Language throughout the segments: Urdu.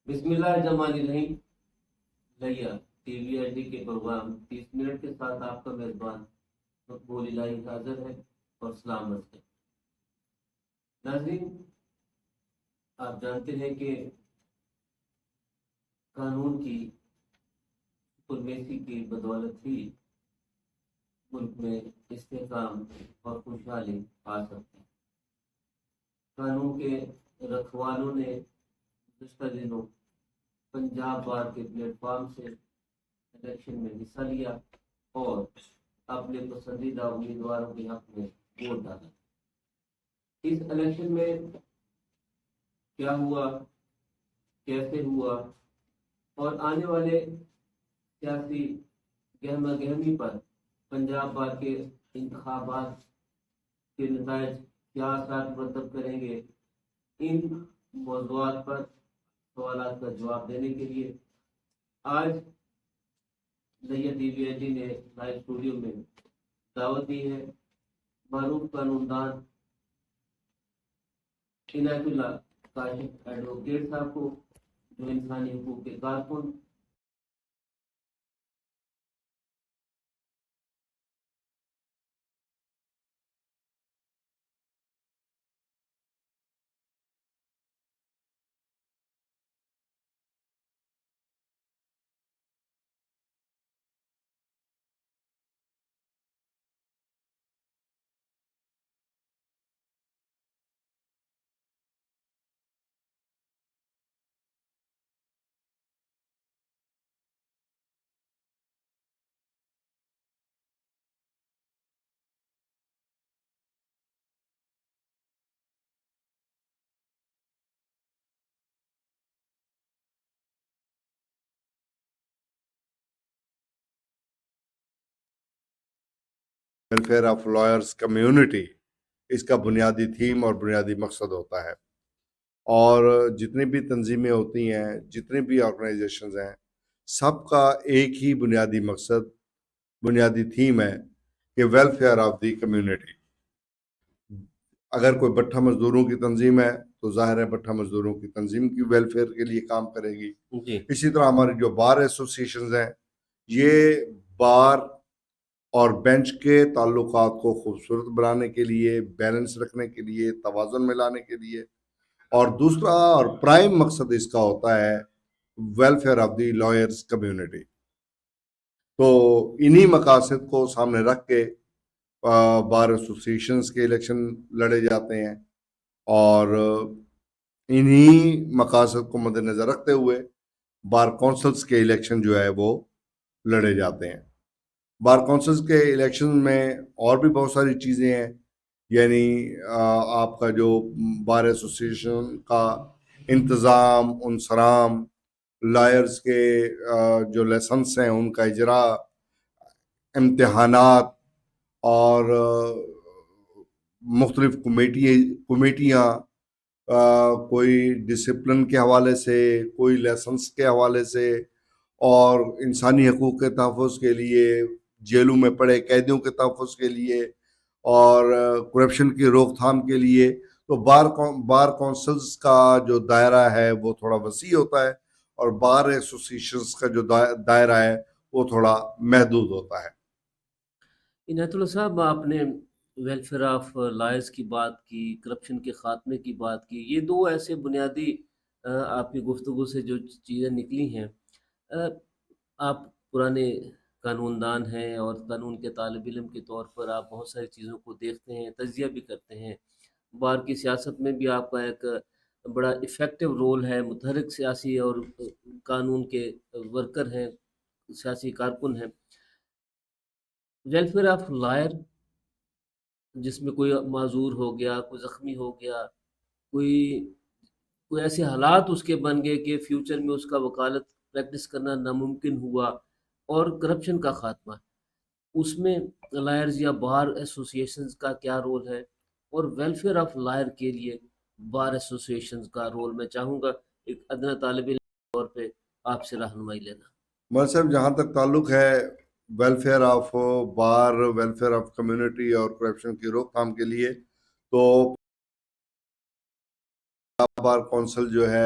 بسم اللہ الرحمن الرحیم. لیا ٹی وی ایچ ڈی کے پروگرام 30 منٹ کے ساتھ آپ کا میزبان مقبول الہی حاضر ہے اور سلامت ہے. ناظرین، آپ جانتے ہیں کہ قانون کی سپرمیسی کی بدولت ہی ملک میں استحکام اور خوشحالی آ سکتی ہے. قانون کے رکھوالوں نے گزشتہ دنوں پنجاب بار کے پلیٹ فارم سے الیکشن میں حصہ لیا اور اپنے پسندیدہ امیدواروں کے حق میں ووٹ ڈالا. اس الیکشن میں کیا ہوا، کیسے ہوا اور آنے والے سیاسی گہما گہمی پر پنجاب بار کے انتخابات کے نتائج کیا اثرات مرتب کریں گے، ان موضوعات پر سوالات کا جواب دینے کے لیے آج لیا ٹی وی ایچ ڈی نے لائیو اسٹوڈیو میں دعوت دی ہے معروف قانون دان عنایت اللہ کاشف ایڈوکیٹ صاحب کو، جو انسانی حقوق کے کارکن ویلفیئر آف لائرز کمیونٹی اس کا بنیادی تھیم اور بنیادی مقصد ہوتا ہے. اور جتنی بھی تنظیمیں ہوتی ہیں، جتنی بھی آرگنائزیشنز ہیں، سب کا ایک ہی بنیادی مقصد، بنیادی تھیم ہے کہ ویلفیئر آف دی کمیونٹی. اگر کوئی بٹھا مزدوروں کی تنظیم ہے تو ظاہر ہے بٹھا مزدوروں کی تنظیم کی ویلفیئر کے لیے کام کرے گی. اسی طرح ہماری جو بار ایسوسیشنز ہیں، یہ بار اور بینچ کے تعلقات کو خوبصورت بنانے کے لیے، بیلنس رکھنے کے لیے، توازن میں لانے کے لیے، اور دوسرا اور پرائم مقصد اس کا ہوتا ہے welfare of the lawyers community. تو انہی مقاصد کو سامنے رکھ کے بار ایسوسیشنز کے الیکشن لڑے جاتے ہیں، اور انہی مقاصد کو مد نظر رکھتے ہوئے بار کونسلز کے الیکشن جو ہے وہ لڑے جاتے ہیں. بار کونسلز کے الیکشن میں اور بھی بہت ساری چیزیں ہیں، یعنی آپ کا جو بار ایسوسیشن کا انتظام، انصرام، لائرز کے جو لیسنس ہیں ان کا اجرا، امتحانات، اور مختلف کمیٹیاں، کوئی ڈسپلن کے حوالے سے، کوئی لیسنس کے حوالے سے، اور انسانی حقوق کے تحفظ کے لیے، جیلوں میں پڑے قیدیوں کے تحفظ کے لیے، اور کرپشن کی روک تھام کے لیے. تو بار کونسلز کا جو دائرہ ہے وہ تھوڑا وسیع ہوتا ہے، اور بار ایسوسیشنز کا جو دائرہ ہے وہ تھوڑا محدود ہوتا ہے. عنایت اللہ صاحب، آپ نے ویلفیئر آف لائرز کی بات کی، کرپشن کے خاتمے کی بات کی. یہ دو ایسے بنیادی آپ کی گفتگو سے جو چیزیں نکلی ہیں. آپ پرانے قانون دان ہیں اور قانون کے طالب علم کے طور پر آپ بہت ساری چیزوں کو دیکھتے ہیں، تجزیہ بھی کرتے ہیں. بار کی سیاست میں بھی آپ کا ایک بڑا افیکٹو رول ہے، متحرک سیاسی اور قانون کے ورکر ہیں، سیاسی کارکن ہیں. ویلفیئر آف لائر جس میں کوئی معذور ہو گیا، کوئی زخمی ہو گیا، کوئی ایسے حالات اس کے بن گئے کہ فیوچر میں اس کا وکالت پریکٹس کرنا ناممکن ہوا، اور کرپشن کا خاتمہ، اس میں لائرز یا بار ایسوسیشنز کا کیا رول ہے، اور ویلفیئر آف لائر کے لیے بار ایسوسیشنز کا رول. میں چاہوں گا ایک ادنا طالب علم کے طور پہ آپ سے رہنمائی لینا. مول صاحب، جہاں تک تعلق ہے welfare of bar, welfare of community اور کرپشن کی روک تھام کے لیے، تو بار کونسل جو ہے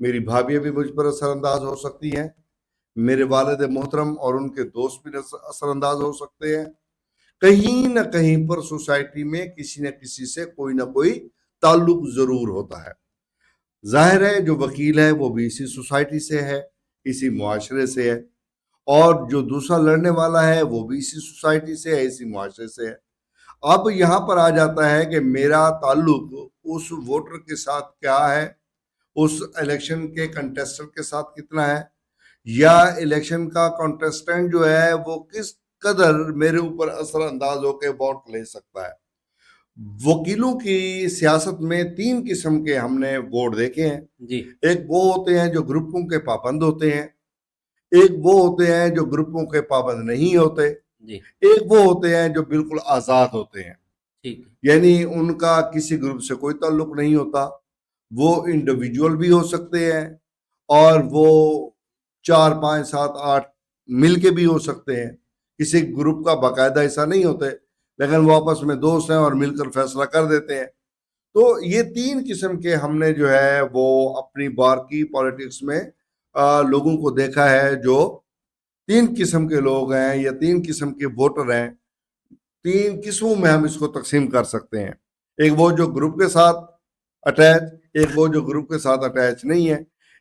میری بھابیاں بھی مجھ پر اثر انداز ہو سکتی ہیں، میرے والد محترم اور ان کے دوست بھی اثر انداز ہو سکتے ہیں، کہیں نہ کہیں پر سوسائٹی میں کسی نہ کسی سے کوئی نہ کوئی تعلق ضرور ہوتا ہے۔ ظاہر ہے جو وکیل ہے وہ بھی اسی سوسائٹی سے ہے، اسی معاشرے سے ہے، اور جو دوسرا لڑنے والا ہے وہ بھی اسی سوسائٹی سے ہے، اسی معاشرے سے ہے۔ اب یہاں پر آ جاتا ہے کہ میرا تعلق اس ووٹر کے ساتھ کیا ہے، اس الیکشن کے کنٹیسٹنٹ کے ساتھ کتنا ہے، یا الیکشن کا کنٹیسٹنٹ جو ہے وہ کس قدر میرے اوپر اثر انداز ہو کے ووٹ لے سکتا ہے۔ وکیلوں کی سیاست میں 3 قسم کے ہم نے ووٹ دیکھے ہیں۔ جی ایک وہ ہوتے ہیں جو گروپوں کے پابند ہوتے ہیں، ایک وہ ہوتے ہیں جو گروپوں کے پابند نہیں ہوتے، جی ایک وہ ہوتے ہیں جو بالکل آزاد ہوتے ہیں، ٹھیک ہے یعنی ان کا کسی گروپ سے کوئی تعلق نہیں ہوتا، وہ انڈیویجول بھی ہو سکتے ہیں اور وہ 4 5 7 8 مل کے بھی ہو سکتے ہیں، کسی گروپ کا باقاعدہ حصہ نہیں ہوتے لیکن وہ آپس میں دوست ہیں اور مل کر فیصلہ کر دیتے ہیں۔ تو یہ 3 قسم کے ہم نے جو ہے وہ اپنی بار کی پالیٹکس میں لوگوں کو دیکھا ہے، جو 3 قسم کے لوگ ہیں یا 3 قسم کے ووٹر ہیں۔ 3 قسموں میں ہم اس کو تقسیم کر سکتے ہیں، ایک وہ جو گروپ کے ساتھ اٹیچ، ایک وہ جو گروپ کے ساتھ اٹیچ نہیں ہے،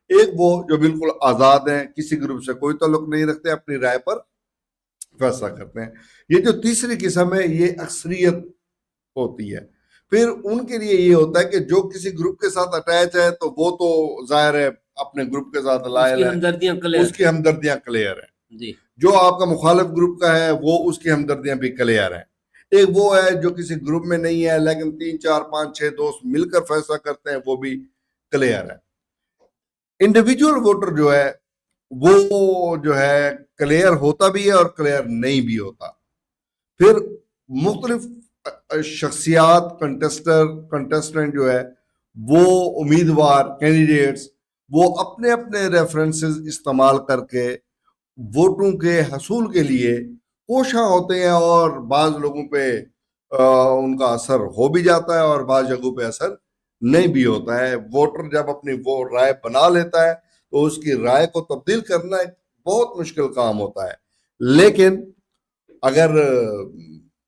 ایک وہ جو بالکل آزاد ہیں، کسی گروپ سے کوئی تعلق نہیں رکھتے، اپنی رائے پر فیصلہ کرتے ہیں۔ یہ جو تیسری قسم ہے یہ اکثریت ہوتی ہے۔ پھر ان کے لیے یہ ہوتا ہے کہ جو کسی گروپ کے ساتھ اٹیچ ہے تو وہ تو ظاہر ہے اپنے گروپ کے ساتھ اس لائل کی ہے، ہمدردیاں کلیئر اس کی ہمدردیاں کلیئر ہیں۔ جی جو آپ کا مخالف گروپ کا ہے وہ اس کی ہمدردیاں بھی کلیئر ہیں۔ ایک وہ ہے جو کسی گروپ میں نہیں ہے لیکن 3 4 5 6 دوست مل کر فیصلہ کرتے ہیں، وہ بھی کلیئر ہے۔ انڈیویجول ووٹر جو ہے وہ جو ہے کلیئر ہوتا بھی ہے اور کلیئر نہیں بھی ہوتا۔ پھر مختلف شخصیات کنٹیسٹنٹ جو ہے وہ امیدوار کینڈیڈیٹس وہ اپنے اپنے ریفرنسز استعمال کر کے ووٹوں کے حصول کے لیے کوشاں ہوتے ہیں، اور بعض لوگوں پہ ان کا اثر ہو بھی جاتا ہے اور بعض جگہوں پہ اثر نہیں بھی ہوتا ہے۔ ووٹر جب اپنی وہ رائے بنا لیتا ہے تو اس کی رائے کو تبدیل کرنا ایک بہت مشکل کام ہوتا ہے، لیکن اگر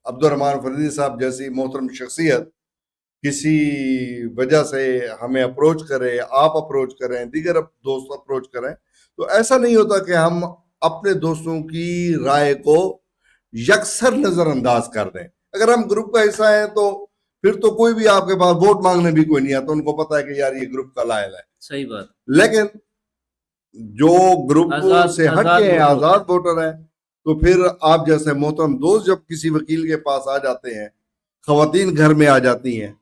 عبد الرحمان فریدی صاحب جیسی محترم شخصیت کسی وجہ سے ہمیں اپروچ کرے، آپ اپروچ کریں، دیگر دوست اپروچ کریں، تو ایسا نہیں ہوتا کہ ہم اپنے دوستوں کی رائے کو یکسر نظر انداز کر دیں۔ اگر ہم گروپ کا حصہ ہیں تو پھر تو کوئی بھی آپ کے پاس ووٹ مانگنے بھی کوئی نہیں آتا، ان کو پتا ہے کہ یار یہ گروپ کا لائل ہے۔ صحیح بات۔ لیکن جو گروپ سے ہٹ کے ہیں، آزاد ووٹر ہیں، تو پھر آپ جیسے محترم دوست جب کسی وکیل کے پاس آ جاتے ہیں، خواتین گھر میں آ جاتی ہیں،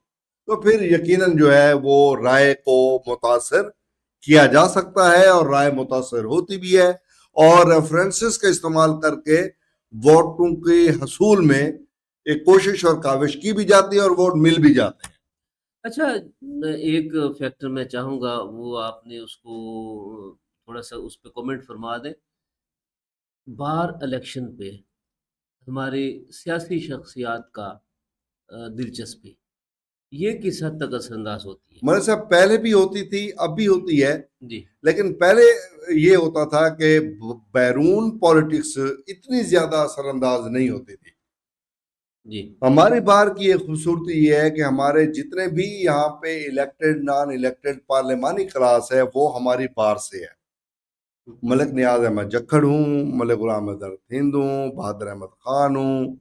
تو پھر یقیناً جو ہے وہ رائے کو متاثر کیا جا سکتا ہے اور رائے متاثر ہوتی بھی ہے، اور ریفرنسز کا استعمال کر کے ووٹوں کے حصول میں ایک کوشش اور کاوش کی بھی جاتی ہے اور ووٹ مل بھی جاتے ہیں۔ اچھا ایک فیکٹر میں چاہوں گا وہ آپ نے اس کو تھوڑا سا اس پہ کومنٹ فرما دیں۔ بار الیکشن پہ ہماری سیاسی شخصیات کا دلچسپی یہ کس حد تک اثر انداز ہوتی ہے؟ مگر صاحب پہلے بھی ہوتی تھی، اب بھی ہوتی ہے، جی لیکن پہلے یہ ہوتا تھا کہ بیرون پالیٹکس اتنی زیادہ اثر انداز نہیں ہوتی تھی۔ جی ہماری بار کی ایک خوبصورتی یہ ہے کہ ہمارے جتنے بھی یہاں پہ الیکٹڈ نان الیکٹڈ پارلیمانی کلاس ہے وہ ہماری بار سے ہے۔ ملک نیاز احمد جکھڑ ہوں، ملک غلام احمد ہند ہوں، بہادر احمد خان ہوں،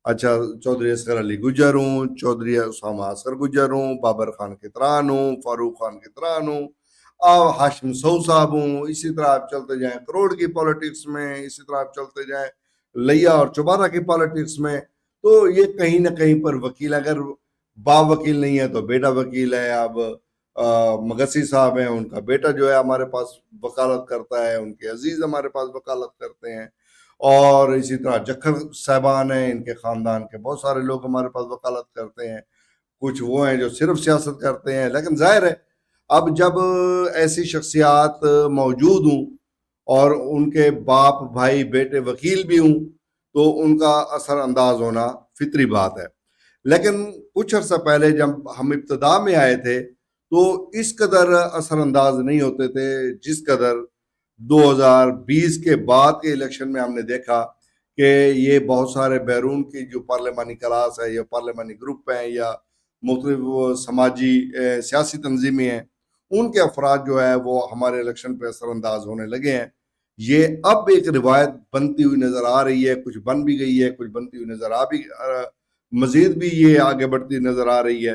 اچھا چودھری اصغر علی گجر ہوں، چودھری اسامہ اصغر گجر ہوں، بابر خان کتران ہوں، فاروق خان کتران ہوں، ہاشم سو صاحب ہوں، اسی طرح آپ چلتے جائیں کروڑ کی پالیٹکس میں، اسی طرح آپ چلتے جائیں لیا اور چوبارہ کی پالیٹکس میں، تو یہ کہیں نہ کہیں پر وکیل، اگر باپ وکیل نہیں ہے تو بیٹا وکیل ہے۔ اب مگسی صاحب ہیں، ان کا بیٹا جو ہے ہمارے پاس وکالت کرتا ہے، ان کے عزیز ہمارے پاس وکالت کرتے ہیں، اور اسی طرح جکھڑ صاحبان ہیں، ان کے خاندان کے بہت سارے لوگ ہمارے پاس وکالت کرتے ہیں۔ کچھ وہ ہیں جو صرف سیاست کرتے ہیں، لیکن ظاہر ہے اب جب ایسی شخصیات موجود ہوں اور ان کے باپ بھائی بیٹے وکیل بھی ہوں تو ان کا اثر انداز ہونا فطری بات ہے۔ لیکن کچھ عرصہ پہلے جب ہم ابتدا میں آئے تھے تو اس قدر اثر انداز نہیں ہوتے تھے جس قدر 2020 کے بعد کے الیکشن میں ہم نے دیکھا کہ یہ بہت سارے بیرون کی جو پارلیمانی کلاس ہے یا پارلیمانی گروپ ہیں یا مختلف سماجی سیاسی تنظیمیں ہیں، ان کے افراد جو ہے وہ ہمارے الیکشن پہ اثر انداز ہونے لگے ہیں. یہ اب ایک روایت بنتی ہوئی نظر آ رہی ہے، کچھ بن بھی گئی ہے، کچھ بنتی ہوئی نظر مزید بھی یہ آگے بڑھتی نظر آ رہی ہے.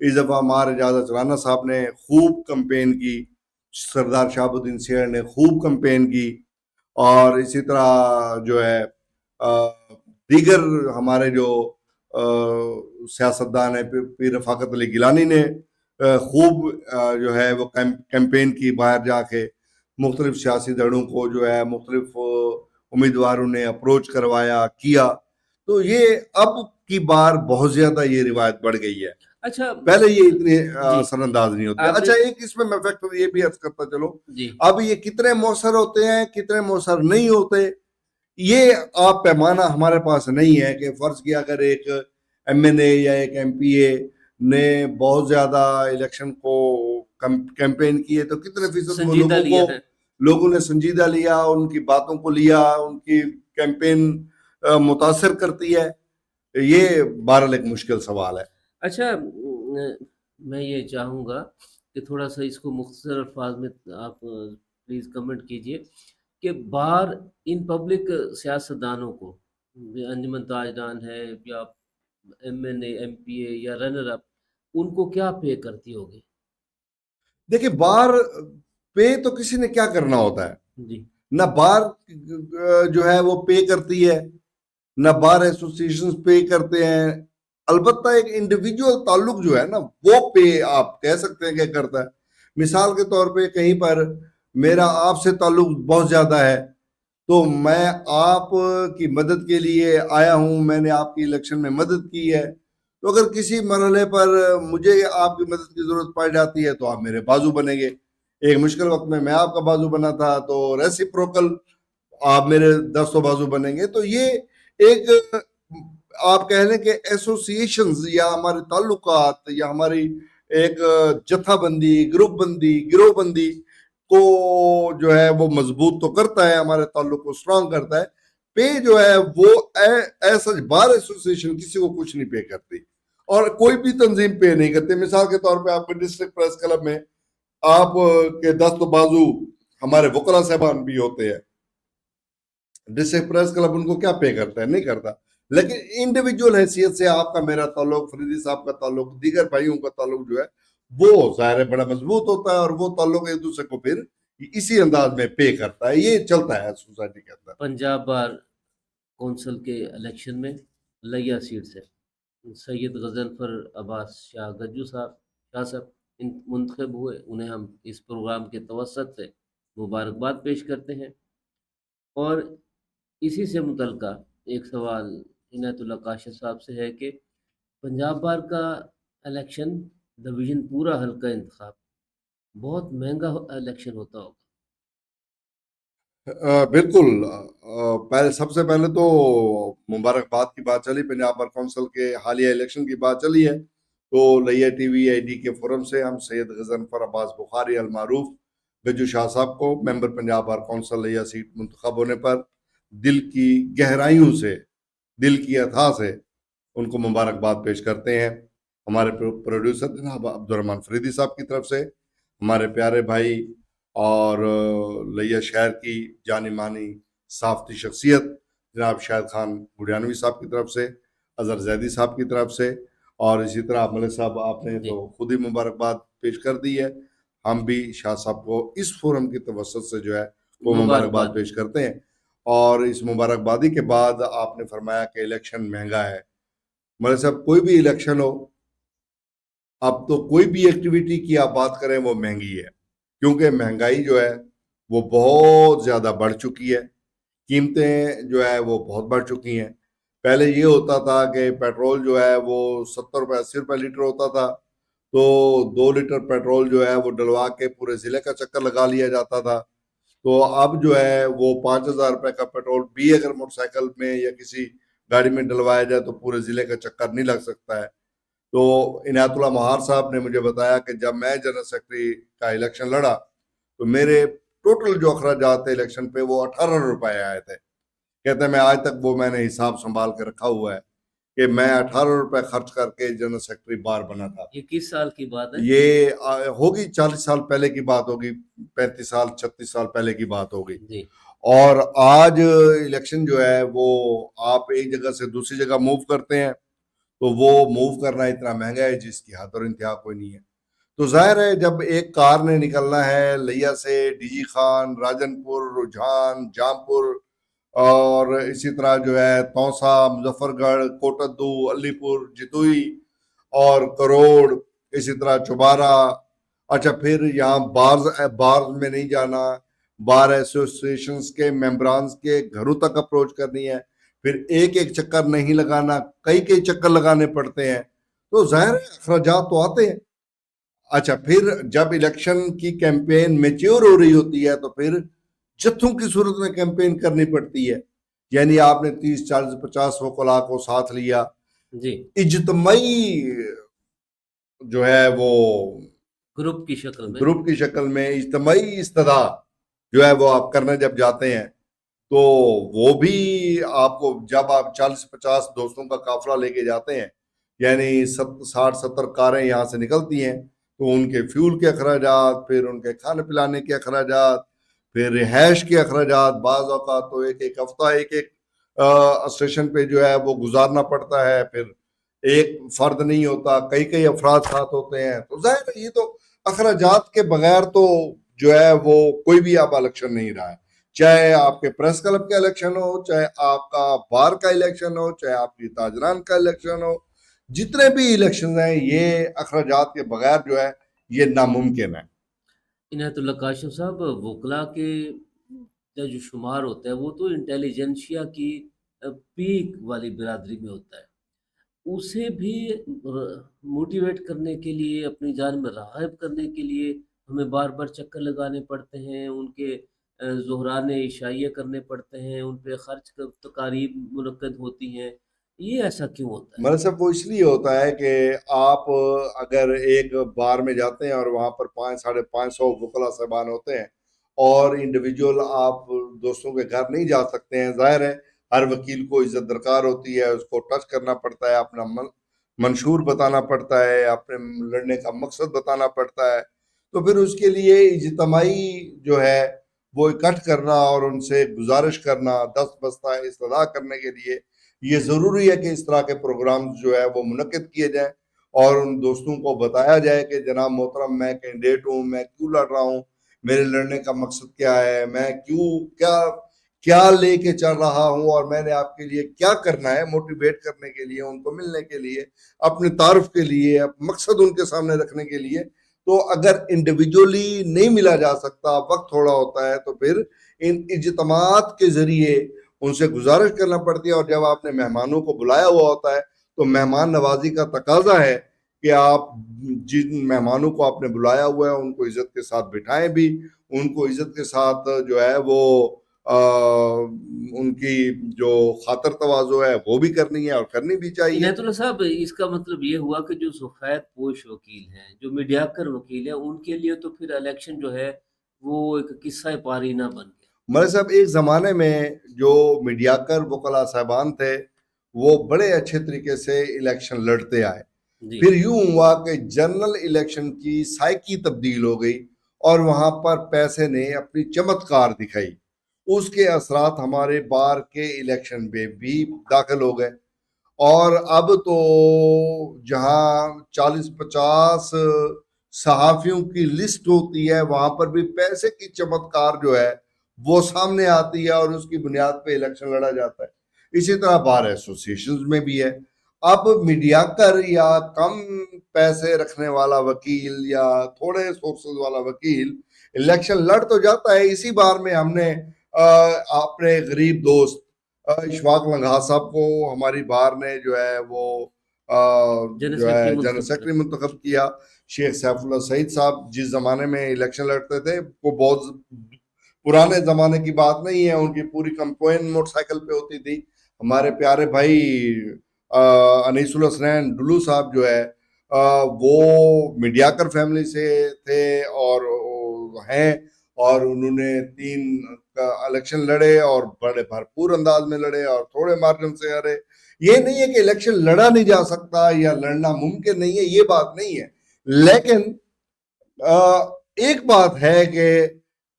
اس دفعہ ہمارے اجازت رانا صاحب نے خوب کمپین کی، سردار شہاب الدین سیڑھ نے خوب کمپین کی، اور اسی طرح جو ہے دیگر ہمارے جو سیاستدان ہیں، پیر رفاقت علی گیلانی نے خوب جو ہے وہ کیمپین کی، باہر جا کے مختلف سیاسی دھڑوں کو جو ہے مختلف امیدواروں نے اپروچ کروایا کیا. تو یہ اب کی بار بہت زیادہ یہ روایت بڑھ گئی ہے. اچھا، پہلے یہ اتنے جی اثر انداز نہیں ہوتے. اچھا، ایک اس میں فیکٹر یہ بھی عرض کرتا چلو، جی اب یہ کتنے مؤثر ہوتے ہیں کتنے مؤثر نہیں ہوتے، یہ آپ پیمانہ ہمارے پاس نہیں ہے کہ فرض کیا اگر ایک ایم این اے یا ایک ایم پی اے نے بہت زیادہ الیکشن کو کیمپین کی ہے تو کتنے فیصد لوگوں نے سنجیدہ لیا، ان کی باتوں کو لیا، ان کی کیمپین متاثر کرتی ہے. یہ بہرحال ایک مشکل سوال ہے. اچھا، میں یہ چاہوں گا کہ تھوڑا سا اس کو مختصر الفاظ میں آپ پلیز کمنٹ کیجئے کہ باہر ان پبلک سیاستدانوں کو، انجمن تاجدان ہے یا ایم این اے، ایم پی اے یا رنر اپ، ان کو کیا پے کرتی ہوگی؟ دیکھیں، بار پے تو کسی نے کیا کرنا ہوتا ہے، جی، نہ بار جو ہے وہ پے کرتی ہے، نہ بار ایسوسیشن پے کرتے ہیں. البتہ ایک انڈیویجول تعلق جو ہے نا وہ پے آپ کہہ سکتے ہیں کہ کرتا ہے. مثال کے طور پہ کہیں پر میرا آپ سے تعلق بہت زیادہ ہے تو میں آپ کی مدد کے لیے آیا ہوں، میں نے آپ کی الیکشن میں مدد کی ہے، تو اگر کسی مرحلے پر مجھے آپ کی مدد کی ضرورت پڑ جاتی ہے تو آپ میرے بازو بنیں گے. ایک مشکل وقت میں آپ کا بازو بنا تھا تو ریسیپروکل آپ میرے دستوں بازو بنیں گے. تو یہ ایک آپ کہہ لیں کہ ایسوسیشنز یا ہمارے تعلقات یا ہماری ایک جتھا بندی، گروپ بندی، گروہ بندی کو جو ہے وہ مضبوط تو کرتا ہے، ہمارے تعلق کو سٹرانگ کرتا ہے. پے جو ہے وہ ایسا بار ایسوسیشن کسی کو کچھ نہیں پے کرتی اور کوئی بھی تنظیم پے نہیں کرتی. مثال کے طور پہ آپ کے ڈسٹرکٹ پریس کلب میں آپ کے دست و بازو ہمارے وکلاء صاحبان بھی ہوتے ہیں. ڈسٹرکٹ پریس کلب ان کو کیا پے کرتا ہے؟ نہیں کرتا. لیکن انڈیویجول حیثیت سے آپ کا میرا تعلق، فریدی صاحب کا تعلق، دیگر بھائیوں کا تعلق جو ہے وہ ظاہر ہے بڑا مضبوط ہوتا ہے اور وہ تعلق ایک دوسرے کو پھر اسی انداز میں پے کرتا ہے. یہ چلتا ہے سوسائٹی کے اندر. پنجاب بار کونسل کے الیکشن میں لیا سیٹ سے سید غضنفر عباس شاہ گجو صاحب منتخب ہوئے. انہیں ہم اس پروگرام کے توسط سے مبارکباد پیش کرتے ہیں. اور اسی سے متعلقہ ایک سوال عنایت اللہ کاشف صاحب سے ہے کہ پنجاب بار کا الیکشن ڈویژن پورا حلقہ انتخاب بہت مہنگا الیکشن ہوتا ہوگا. بالکل. سب سے پہلے تو مبارکباد کی بات چلی، پنجاب بار کونسل کے حالیہ الیکشن کی بات چلی ہے تو لیا ٹی وی آئی ڈی کے فورم سے ہم سید غضنفر عباس بخاری المعروف گجو شاہ صاحب کو ممبر پنجاب بار کونسل لیا سیٹ منتخب ہونے پر دل کی گہرائیوں سے، دل کی اتھا سے ان کو مبارکباد پیش کرتے ہیں. ہمارے پروڈیوسر جناب عبدالرحمن فریدی صاحب کی طرف سے، ہمارے پیارے بھائی اور لیا شہر کی جانی مانی صافتی شخصیت جناب شاہد خان بڑیانوی صاحب کی طرف سے، اظہر زیدی صاحب کی طرف سے، اور اسی طرح ملک صاحب آپ نے تو خود ہی مبارکباد پیش کر دی ہے. ہم بھی شاہ صاحب کو اس فورم کی توسط سے جو ہے وہ مبارکباد پیش کرتے ہیں. اور اس مبارکبادی کے بعد آپ نے فرمایا کہ الیکشن مہنگا ہے. ملک صاحب، کوئی بھی الیکشن ہو، اب تو کوئی بھی ایکٹیویٹی کی آپ بات کریں وہ مہنگی ہے، کیونکہ مہنگائی جو ہے وہ بہت زیادہ بڑھ چکی ہے. قیمتیں جو ہے وہ بہت بڑھ چکی ہیں. پہلے یہ ہوتا تھا کہ پیٹرول جو ہے وہ 70 روپے 80 روپے لیٹر ہوتا تھا تو 2 لیٹر پیٹرول جو ہے وہ ڈلوا کے پورے ضلع کا چکر لگا لیا جاتا تھا. تو اب جو ہے وہ 5,000 روپے کا پیٹرول بھی اگر موٹر سائیکل میں یا کسی گاڑی میں ڈلوایا جائے تو پورے ضلع کا چکر نہیں لگ سکتا ہے. تو عنایت اللہ مہار صاحب نے مجھے بتایا کہ جب میں جنرل سیکرٹری کا الیکشن لڑا تو میرے ٹوٹل جو اخراجات تھے الیکشن پہ وہ 18 روپے آئے تھے. کہتے ہیں میں آج تک وہ میں نے حساب سنبھال کے رکھا ہوا ہے کہ میں 18 روپے خرچ کر کے جنرل سیکرٹری بار بنا تھا. یہ کس سال کی بات ہے؟ یہ ہوگی 40 سال پہلے کی بات ہوگی, 35 سال 36 سال پہلے کی بات ہوگی. جی. اور آج الیکشن جو ہے وہ آپ ایک جگہ سے دوسری جگہ موو کرتے ہیں تو وہ موو کرنا اتنا مہنگا ہے جس کی حد اور انتہا کوئی نہیں ہے. تو ظاہر ہے جب ایک کار نے نکلنا ہے لیا سے ڈی جی خان, راجن پور, رجحان, جام پور اور اسی طرح جو ہے توسا, مظفر گڑھ, کوٹدو, علی پور, جتوئی اور کروڑ, اسی طرح چوبارہ. اچھا پھر یہاں بارز میں نہیں جانا, بار ایسوسیشنز کے ممبرانز کے گھروں تک اپروچ کرنی ہے, پھر ایک ایک چکر نہیں لگانا, کئی چکر لگانے پڑتے ہیں. تو ظاہر ہے اخراجات تو آتے ہیں. اچھا پھر جب الیکشن کی کیمپین میچیور ہو رہی ہوتی ہے تو پھر جتھوں کی صورت میں کیمپین کرنی پڑتی ہے. یعنی آپ نے 30 40 50 وکلاء کو ساتھ لیا, جی, اجتماعی جو ہے وہ گروپ کی شکل میں اجتماعی استدعا جو ہے وہ آپ کرنے جب جاتے ہیں تو وہ بھی آپ کو جب آپ 40-50 دوستوں کا قافلہ لے کے جاتے ہیں, یعنی 60-70 کاریں یہاں سے نکلتی ہیں, تو ان کے فیول کے اخراجات, پھر ان کے کھانے پلانے کے اخراجات, پھر رہائش کے اخراجات, بعض اوقات تو ایک ہفتہ ایک اسٹیشن پہ جو ہے وہ گزارنا پڑتا ہے, پھر ایک فرد نہیں ہوتا, کئی افراد ساتھ ہوتے ہیں. تو ظاہر ہے یہ تو اخراجات کے بغیر تو جو ہے وہ کوئی بھی آپ الیکشن نہیں رہا ہے, چاہے آپ کے پریس کلب کا الیکشن ہو, چاہے آپ کا بار کا الیکشن ہو, چاہے آپ کی تاجران کا الیکشن ہو. جتنے بھی الیکشن ہیں یہ اخراجات کے بغیر جو ہے یہ ناممکن ہے. عنایت اللہ کاشف صاحب, وکلا کے جو شمار ہوتا ہے وہ تو انٹیلیجنشیا کی پیک والی برادری میں ہوتا ہے. اسے بھی موٹیویٹ کرنے کے لیے, اپنی جان میں راغب کرنے کے لیے ہمیں بار بار چکر لگانے پڑتے ہیں, ان کے ظہران عشائیہ کرنے پڑتے ہیں, ان پہ خرچ تقاریب منعقد ہوتی ہیں. یہ ایسا کیوں ہوتا ہے؟ مطلب صاحب وہ اس لیے ہوتا ہے کہ آپ اگر ایک بار میں جاتے ہیں اور وہاں پر 500-550 وکلاء صاحبان ہوتے ہیں اور انڈیویجول آپ دوستوں کے گھر نہیں جا سکتے ہیں. ظاہر ہے ہر وکیل کو عزت درکار ہوتی ہے, اس کو ٹچ کرنا پڑتا ہے, اپنا منشور بتانا پڑتا ہے, اپنے لڑنے کا مقصد بتانا پڑتا ہے. تو پھر اس کے لیے اجتماعی جو ہے وہ اکٹھ کرنا اور ان سے گزارش کرنا, دست بستہ استدعا کرنے کے لیے یہ ضروری ہے کہ اس طرح کے پروگرامز جو ہے وہ منعقد کیے جائیں اور ان دوستوں کو بتایا جائے کہ جناب محترم میں کینڈیڈیٹ ہوں, میں کیوں لڑ رہا ہوں, میرے لڑنے کا مقصد کیا ہے, میں کیا لے کے چل رہا ہوں اور میں نے آپ کے لیے کیا کرنا ہے, موٹیویٹ کرنے کے لیے, ان کو ملنے کے لیے, اپنے تعارف کے لیے, مقصد ان کے سامنے رکھنے کے لیے. تو اگر انڈیویجولی نہیں ملا جا سکتا, وقت تھوڑا ہوتا ہے, تو پھر ان اجتماعات کے ذریعے ان سے گزارش کرنا پڑتی ہے. اور جب آپ نے مہمانوں کو بلایا ہوا ہوتا ہے تو مہمان نوازی کا تقاضا ہے کہ آپ جن مہمانوں کو آپ نے بلایا ہوا ہے ان کو عزت کے ساتھ بٹھائیں بھی, ان کو عزت کے ساتھ جو ہے وہ ان کی جو خاطر تواضع ہے وہ بھی کرنی ہے اور کرنی بھی چاہیے. عنایت اللہ صاحب, اس کا مطلب یہ ہوا کہ جو سفید پوش وکیل ہیں, جو میڈیاکر وکیل ہیں, ان کے لیے تو پھر الیکشن جو ہے وہ ایک قصہ پارینہ بن گیا. مطلب صاحب ایک زمانے میں جو میڈیاکر وکلاء صاحبان تھے وہ بڑے اچھے طریقے سے الیکشن لڑتے آئے. پھر یوں ہوا کہ جنرل الیکشن کی سائیکی تبدیل ہو گئی اور وہاں پر پیسے نے اپنی چمتکار دکھائی. اس کے اثرات ہمارے بار کے الیکشن میں بھی داخل ہو گئے اور اب تو جہاں 40-50 صحافیوں کی لسٹ ہوتی ہے وہاں پر بھی پیسے کی چمتکار جو ہے وہ سامنے آتی ہے اور اس کی بنیاد پہ الیکشن لڑا جاتا ہے. اسی طرح بار ایسوسیشنز میں بھی ہے. اب میڈیاکر یا کم پیسے رکھنے والا وکیل یا تھوڑے سورسز والا وکیل الیکشن لڑ تو جاتا ہے. اسی بار میں ہم نے اپنے غریب دوست اشفاق لنگھا صاحب کو ہماری بار نے جو ہے وہ جو ہے جنرل سیکرٹری منتخب کیا. شیخ سیف اللہ سعید صاحب جس زمانے میں الیکشن لڑتے تھے وہ بہت پرانے زمانے کی بات نہیں ہے, ان کی پوری کمپوین موٹر سائیکل پہ ہوتی تھی. ہمارے پیارے بھائی انیس الحسنین ڈلو صاحب جو ہے وہ میڈیاکر فیملی سے تھے اور ہیں، اور انہوں نے 3 الیکشن لڑے اور بڑے بھرپور انداز میں لڑے اور تھوڑے مارجن سے ہارے. یہ نہیں ہے کہ الیکشن لڑا نہیں جا سکتا یا لڑنا ممکن نہیں ہے، یہ بات نہیں ہے. لیکن ایک بات ہے کہ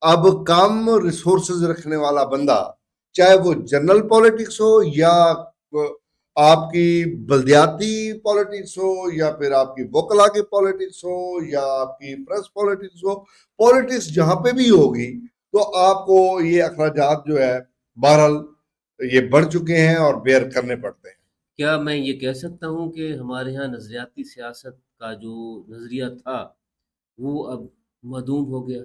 اب کم ریسورسز رکھنے والا بندہ، چاہے وہ جنرل پالیٹکس ہو یا آپ کی بلدیاتی پالیٹکس ہو یا پھر آپ کی وکلا کی پالیٹکس ہو یا آپ کی پریس پالیٹکس ہو، پالیٹکس جہاں پہ بھی ہوگی تو آپ کو یہ اخراجات جو ہے بہرحال یہ بڑھ چکے ہیں اور بیئر کرنے پڑتے ہیں. کیا میں یہ کہہ سکتا ہوں کہ ہمارے ہاں نظریاتی سیاست کا جو نظریہ تھا وہ اب معدوم ہو گیا؟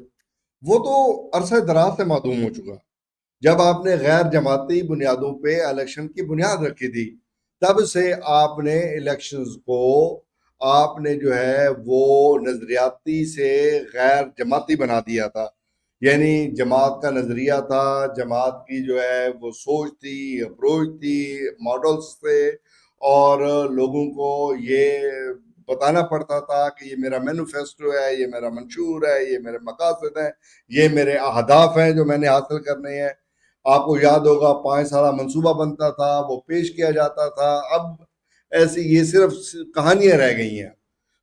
وہ تو عرصہ دراز سے معدوم ہو چکا. جب آپ نے غیر جماعتی بنیادوں پہ الیکشن کی بنیاد رکھی تھی، تب سے آپ نے الیکشنز کو، آپ نے جو ہے وہ نظریاتی سے غیر جماعتی بنا دیا تھا. یعنی جماعت کا نظریہ تھا، جماعت کی جو ہے وہ سوچ تھی، اپروچ تھی، ماڈلز تھے، اور لوگوں کو یہ بتانا پڑتا تھا کہ یہ میرا مینیفیسٹو ہے، یہ میرا منشور ہے، یہ میرے مقاصد ہیں، یہ میرے اہداف ہیں جو میں نے حاصل کرنے ہیں. آپ کو یاد ہوگا 5 سالہ منصوبہ بنتا تھا، وہ پیش کیا جاتا تھا. اب ایسی یہ صرف کہانیاں رہ گئی ہیں.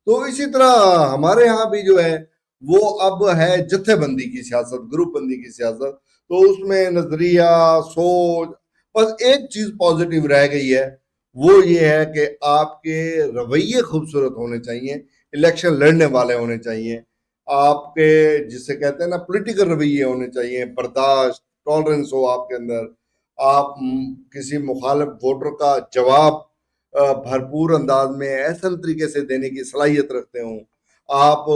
تو اسی طرح ہمارے ہاں بھی جو ہے وہ اب ہے جتھے بندی کی سیاست، گروپ بندی کی سیاست. تو اس میں نظریہ، سوچ، بس ایک چیز پازیٹیو رہ گئی ہے، وہ یہ ہے کہ آپ کے رویے خوبصورت ہونے چاہیے، الیکشن لڑنے والے ہونے چاہیے، آپ کے جسے کہتے ہیں نا پولیٹیکل رویے ہونے چاہیے، برداشت، ٹالرنس ہو آپ کے اندر. آپ کسی مخالف ووٹر کا جواب بھرپور انداز میں احسن طریقے سے دینے کی صلاحیت رکھتے ہوں آپ،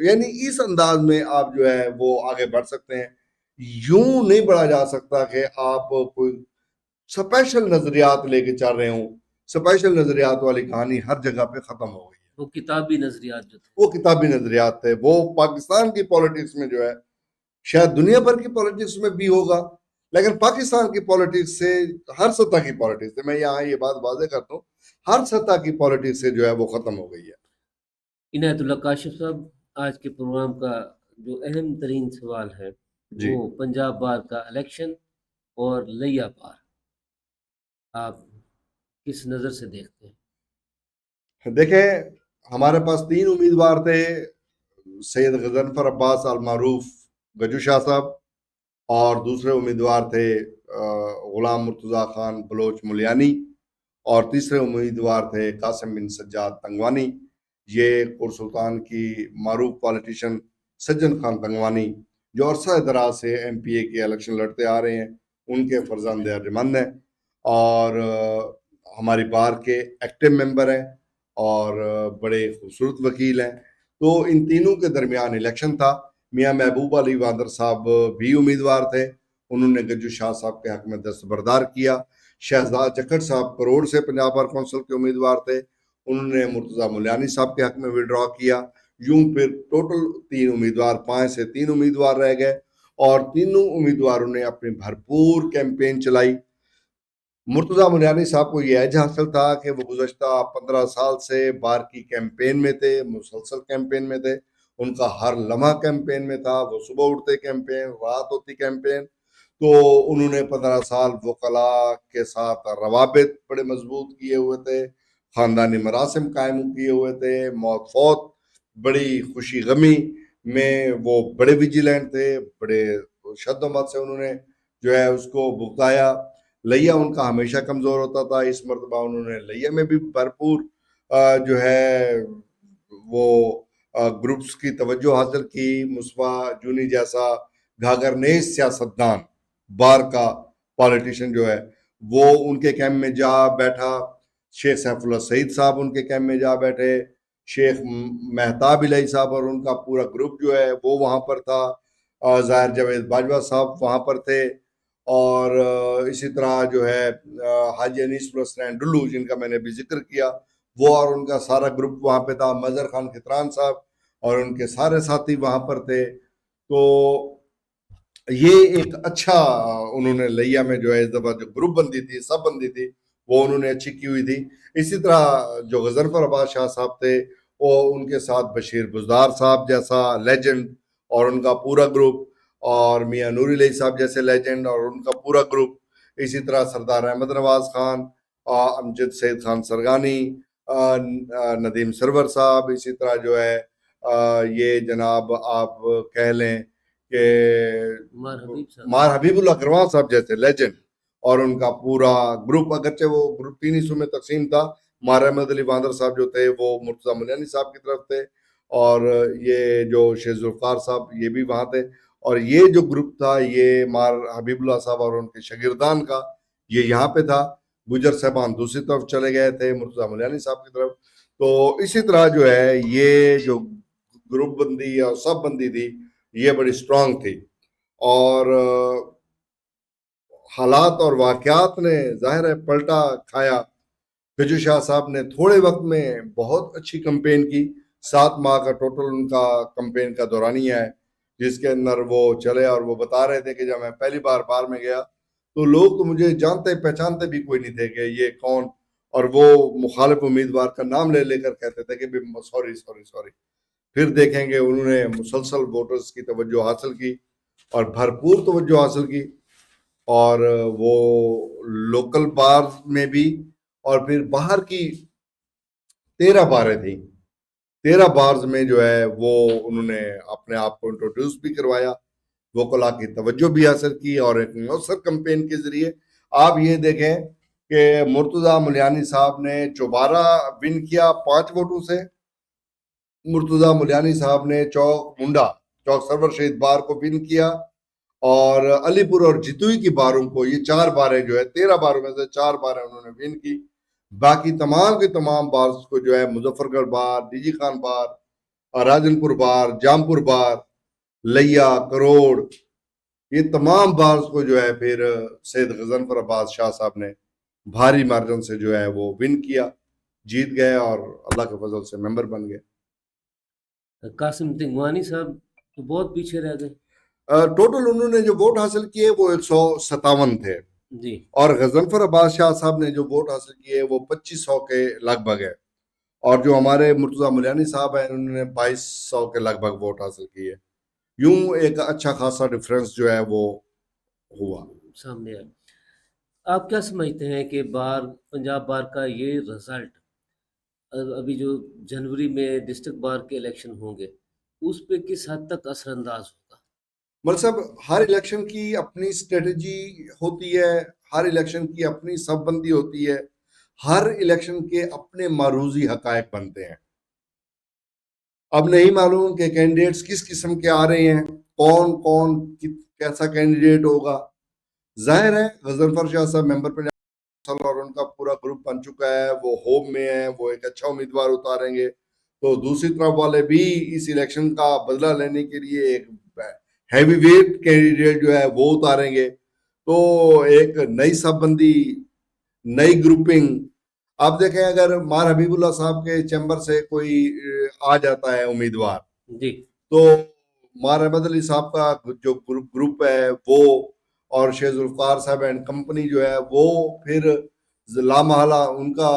یعنی اس انداز میں آپ جو ہے وہ آگے بڑھ سکتے ہیں. یوں نہیں بڑھا جا سکتا کہ آپ کوئی سپیشل نظریات لے کے چل رہے ہوں. سپیشل نظریات والی کہانی ہر جگہ پہ ختم ہو گئی ہے. وہ کتابی نظریات جو تھے، وہ کتابی نظریات تھے. وہ پاکستان کی پالیٹکس میں جو ہے، شاید دنیا بھر کی پالیٹکس میں بھی ہوگا، لیکن پاکستان کی پالیٹکس سے، ہر سطح کی پالیٹکس سے، میں یہاں یہ بات واضح کرتا ہوں، ہر سطح کی پالیٹکس سے جو ہے وہ ختم ہو گئی ہے. عنایت اللہ کاشف صاحب، آج کے پروگرام کا جو اہم ترین سوال ہے جی وہ پنجاب بار کا الیکشن اور لیا پار، آپ کس نظر سے دیکھتے ہیں؟ دیکھیں، ہمارے پاس 3 امیدوار تھے: سید غضنفر عباس المعروف گجو شاہ صاحب، اور دوسرے امیدوار تھے غلام مرتضیٰ خان بلوچ ملیانی، اور تیسرے امیدوار تھے قاسم بن سجاد تنگوانی. یہ پرسلطان کی معروف پالیٹیشین سجن خان تنگوانی، جو عرصہ دراز سے MPA کے الیکشن لڑتے آ رہے ہیں، ان کے فرزند ارجمند ہیں، اور ہماری بار کے ایکٹیو ممبر ہیں اور بڑے خوبصورت وکیل ہیں. تو ان تینوں کے درمیان الیکشن تھا. میاں محبوب علی وادر صاحب بھی امیدوار تھے، انہوں نے گجو شاہ صاحب کے حق میں دستبردار کیا. شہزاد چکر صاحب کروڑ سے پنجاب بار کونسل کے امیدوار تھے، انہوں نے مرتضیٰ ملیانی صاحب کے حق میں وڈرا کیا. یوں پھر ٹوٹل 3 امیدوار، 5 سے 3 امیدوار رہ گئے، اور تینوں امیدواروں نے اپنی بھرپور کیمپین چلائی. مرتضیٰ ملیانی صاحب کو یہ ایج حاصل تھا کہ وہ گزشتہ 15 سال سے بار کی کیمپین میں تھے، مسلسل کیمپین میں تھے. ان کا ہر لمحہ کیمپین میں تھا. وہ صبح اٹھتے کیمپین، رات ہوتی کیمپین. تو انہوں نے 15 سال وکلاء کے ساتھ روابط بڑے مضبوط کیے ہوئے تھے، خاندانی مراسم قائم کیے ہوئے تھے، موت فوت، بڑی خوشی غمی میں وہ بڑے ویجیلنٹ تھے، بڑے شد و مت سے انہوں نے جو ہے اس کو بھگتایا. لیا ان کا ہمیشہ کمزور ہوتا تھا، اس مرتبہ انہوں نے لیا میں بھی بھرپور جو ہے وہ گروپس کی توجہ حاصل کی. مصطفیٰ جونی جیسا گھاگر نیز سیاستدان، بار کا پالیٹیشین جو ہے، وہ ان کے کیمپ میں جا بیٹھا. شیخ سیف اللہ سعید صاحب ان کے کیمپ میں جا بیٹھے. شیخ مہتاب الہی صاحب اور ان کا پورا گروپ جو ہے وہ وہاں پر تھا. ظاہر جاوید باجوہ صاحب وہاں پر تھے، اور اسی طرح جو ہے حاجی انیس الحسنین ڈلو، جن کا میں نے بھی ذکر کیا، وہ اور ان کا سارا گروپ وہاں پہ تھا. مظہر خان کھتران صاحب اور ان کے سارے ساتھی وہاں پر تھے. تو یہ ایک اچھا انہوں نے لیا میں جو ہے اس دفعہ جو گروپ بندی تھی، سب بندی تھی، وہ انہوں نے اچھی کی ہوئی تھی. اسی طرح جو غضنفر عباس شاہ صاحب تھے، وہ ان کے ساتھ بشیر بزدار صاحب جیسا لیجنڈ اور ان کا پورا گروپ، اور میاں نوری علیہ صاحب جیسے لیجنڈ اور ان کا پورا گروپ، اسی طرح سردار احمد نواز خان، امجد سید خان سرگانی، ندیم سرور صاحب، اسی طرح جو ہے یہ جناب آپ کہہ لیں کہ مار حبیب اللہ گروان صاحب جیسے لیجنڈ اور ان کا پورا گروپ، اگرچہ وہ گروپ 3 حصوں میں تقسیم تھا، مار احمد علی باندر صاحب جو تھے وہ مرتضیٰ ملیانی صاحب کی طرف تھے، اور یہ جو شیخ ذوالفقار صاحب یہ بھی وہاں تھے، اور یہ جو گروپ تھا یہ مار حبیب اللہ صاحب اور ان کے شاگردان کا یہ یہاں پہ تھا، گجر صاحبان دوسری طرف چلے گئے تھے مرتضیٰ ملیانی صاحب کی طرف۔ تو اسی طرح جو ہے یہ جو گروپ بندی اور سب بندی تھی یہ بڑی سٹرونگ تھی، اور حالات اور واقعات نے ظاہر ہے پلٹا کھایا۔ گجو شاہ صاحب نے تھوڑے وقت میں بہت اچھی کمپین کی، 7 ماہ کا ٹوٹل ان کا کمپین کا دورانیہ ہے، جس کے اندر وہ چلے، اور وہ بتا رہے تھے کہ جب میں پہلی بار بار میں گیا تو لوگ تو مجھے جانتے پہچانتے بھی کوئی نہیں تھے کہ یہ کون، اور وہ مخالف امیدوار کا نام لے لے کر کہتے تھے کہ سوری سوری سوری۔ پھر دیکھیں گے انہوں نے مسلسل ووٹرز کی توجہ حاصل کی اور بھرپور توجہ حاصل کی، اور وہ لوکل بار میں بھی اور پھر باہر کی 13 باریں تھیں، 13 بارز میں جو ہے وہ انہوں نے اپنے آپ کو انٹروڈیوس بھی کروایا، وکلا کی توجہ بھی حاصل کی، اور ایک مؤثر کمپین کے ذریعے آپ یہ دیکھیں کہ مرتضیٰ ملیانی صاحب نے چوبارہ ون کیا 5 ووٹوں سے، مرتضیٰ ملیانی صاحب نے چوک منڈا، چوک سرور شہید بار کو ون کیا، اور علی پور اور جتوئی کی باروں کو، یہ 4 باریں جو ہے 13 باروں میں سے 4 باریں انہوں نے ون کی، باقی تمام کے تمام بارز کو جو ہے مظفر گڑھ بار، ڈی جی خان بار، راجن پور بار، جامپور بار، لیا، کروڑ، یہ تمام بارز کو جو ہے پھر سید غضنفر عباس شاہ صاحب نے بھاری مارجن سے جو ہے وہ ون کیا، جیت گئے اور اللہ کے فضل سے ممبر بن گئے۔ قاسم تنگوانی صاحب تو بہت پیچھے رہ گئے۔ ٹوٹل انہوں نے جو ووٹ حاصل کیے وہ 157 تھے جی، اور غضنفر عباس شاہ صاحب نے جو ووٹ حاصل کیے وہ 2500 کے لگ بھگ ہے، اور جو ہمارے مرتضیٰ ملیانی صاحب ہیں انہوں نے 2200 کے لگ بھگ ووٹ حاصل کیے۔ یوں ایک اچھا خاصا ڈفرنس جو ہے وہ ہوا سامنے آیا۔ آپ کیا سمجھتے ہیں کہ پنجاب بار کا یہ رزلٹ ابھی جو جنوری میں ڈسٹرکٹ بار کے الیکشن ہوں گے اس پہ کس حد تک اثر انداز ہوگا؟ مطلب صاحب ہر الیکشن کی اپنی اسٹریٹجی ہوتی ہے، ہر الیکشن کی اپنی سب بندی ہوتی ہے، ہر الیکشن کے اپنے معروضی حقائق بنتے ہیں۔ اب نہیں معلوم کہ کینڈیڈیٹس کس قسم کے آ رہے ہیں، کون کیسا کینڈیڈیٹ ہوگا۔ ظاہر ہے غضنفر شاہ صاحب ممبر پنجاب اور ان کا پورا گروپ بن چکا ہے، وہ ہوم میں ہے، وہ ایک اچھا امیدوار اتاریں گے، تو دوسری طرف والے بھی اس الیکشن کا بدلہ لینے کے لیے ایک ہیوی ویٹ کینڈیڈیٹ جو ہے وہ اتاریں گے، تو ایک نئی سب بندی، نئی گروپنگ۔ آپ دیکھیں اگر مار حبیب اللہ صاحب کے چیمبر سے کوئی آ جاتا ہے امیدوار، جی، تو مار احمد علی صاحب کا جو گروپ ہے وہ، اور شیخ ذوالفقار صاحب اینڈ کمپنی جو ہے وہ، پھر لامحالہ ان کا